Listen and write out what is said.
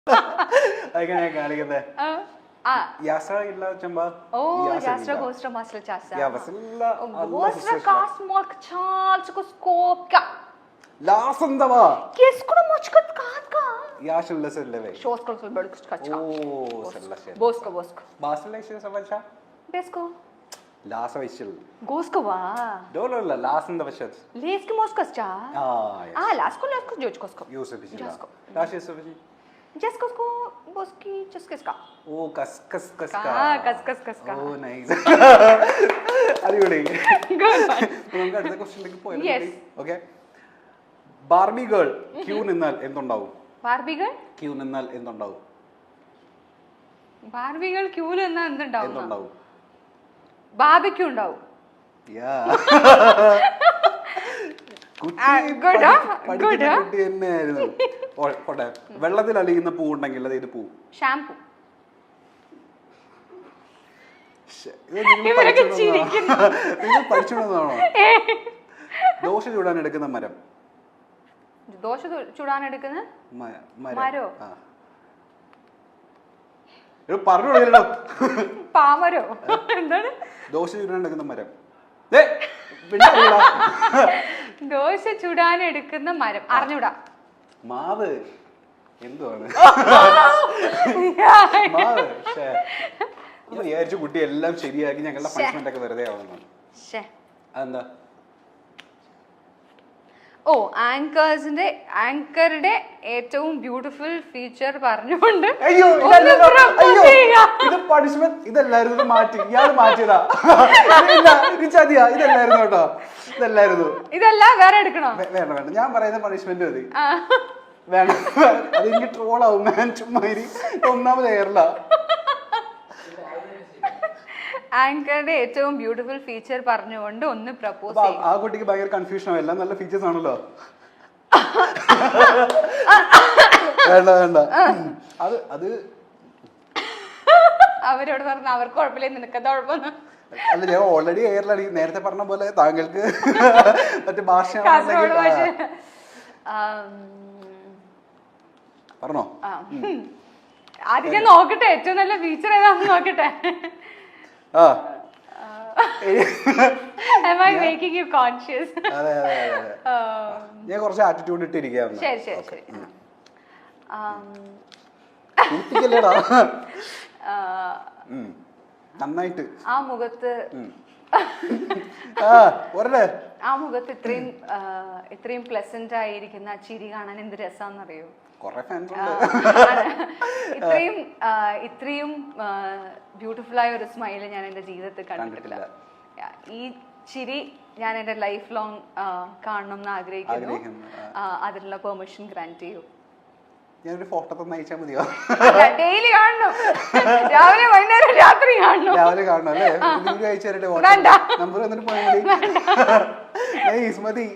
Again, I can't get that. Yasra illa chamba. Oh, Yasra goes to Masla Chasa. Yeah, Vasilla. Goes to cast mark charge to scope. Last on the war. Yes, could a much cut card. Yashal lesson level. Shows consul birds catch. Oh, Bosco. Barcelona Savacha? Besco. Last of Ishil. Goskova. Dolola, last in the Vashat. Leask Moscascha. Ah, Lasco, George Cosco. Yusuf Jasko. Lashes of it. Jasco, Boski, Juskiska. Oh, Casca. Oh, nice. Are you ready? Good. The question Yes. Okay. Barbie girl, Q Ninal in the Barbie girl? Q Ninal in the dow. Barbie girl, Q and the In down. the dow. Barbecue down. Yeah. Good, good. വെള്ളത്തിൽ അലിയുന്ന പൂ ഉണ്ടെങ്കിൽ അത് ഇത് പൂ shampoo നിങ്ങൾ പഠിച്ചിടുന്നതാണോ ദോശ ചൂടാൻ എടുക്കുന്ന മരം ദോശ ചൂടാൻ എടുക്കുന്ന മരോ പറഞ്ഞോ പാമരോ എന്താണ് ദോശ ചൂടാൻ എടുക്കുന്ന മരം ദോശ ചുടാൻ എടുക്കുന്ന മരം അറിഞ്ഞൂടാ മാവ് എന്തുവാണ് വിചാരിച്ചു കുട്ടി എല്ലാം ശരിയാക്കി ഞങ്ങളുടെ പണിഷ്മെന്റ് ഒക്കെ വെറുതെ ആവുന്നു അതെന്താ ഓ ആങ്കറുടെ ഏറ്റവും ബ്യൂട്ടിഫുൾ ഫീച്ചർ പറഞ്ഞുകൊണ്ട് ഇത് പണിഷ്മെന്റ് ഇതല്ലായിരുന്നു മാറ്റി ഇയാൾ മാറ്റിയതാ ചതിയാ ഇതല്ലായിരുന്നു കേട്ടോ ഇതല്ല വേറെ എടുക്കണോ വേണ്ട ഞാൻ പറയുന്ന പണിഷ്മെന്റ് മതി വേണം അത് എനിക്ക് ട്രോളാവും ഞാൻ ചുമ്മാ ഒന്നാമത് ഏറില്ല ആങ്കറുടെ ഏറ്റവും ബ്യൂട്ടിഫുൾ ഫീച്ചർ പറഞ്ഞുകൊണ്ട് ഒന്ന് പ്രപ്പോസ് ചെയ്യും ആ കുട്ടിക്ക് ഭയങ്കര കൺഫ്യൂഷൻ ആവും എല്ലാം നല്ല ഫീച്ചേഴ്സ് ആണല്ലോ വേണ്ട അത് അവരോട് പറഞ്ഞ അവർക്ക് കുഴപ്പമില്ല നിനക്കത് കുഴപ്പമൊന്നും അല്ല ഞാൻ ഓൾറെഡി എയറിലാണ് നേരത്തെ പറഞ്ഞ പോലെ താങ്കൾക്ക് മറ്റു ഭാഷ പറഞ്ഞോ ആദ്യം ഞാൻ നോക്കട്ടെ ഏറ്റവും നല്ല ഫീച്ചർ ഏതാണെന്ന് നോക്കട്ടെ Am I making you conscious? ഞാൻ കുറച്ച് ആറ്റിറ്റ്യൂഡ് ഇട്ടിരിക്കുകയാണ് ശരി നന്നായിട്ട് ആ മുഖത്ത് ഇത്രയും പ്ലസന്റ് ആയിരിക്കുന്ന ചിരി കാണാൻ എന്ത് രസാന്നറിയോ ഇത്രയും ബ്യൂട്ടിഫുൾ ആയ ഒരു സ്മൈല് ഞാൻ എന്റെ ജീവിതത്തിൽ കണ്ടിട്ടില്ല ഈ ചിരി ഞാൻ എന്റെ ലൈഫ് ലോങ് കാണണം എന്ന് ആഗ്രഹിക്കുന്നു അതിനുള്ള പെർമിഷൻ ഗ്രാന്റ് ചെയ്യൂ ഞാനൊരു ഫോട്ടോ തന്നെ അയച്ചാൽ മതിയോ ഡെയിലി കാണണം രാവിലെ വൈകുന്നേരം രാത്രി കാണണം അല്ലേ അയച്ചു തരട്ടെ നമ്പർ വന്നിട്ട് പോയാൽ മതി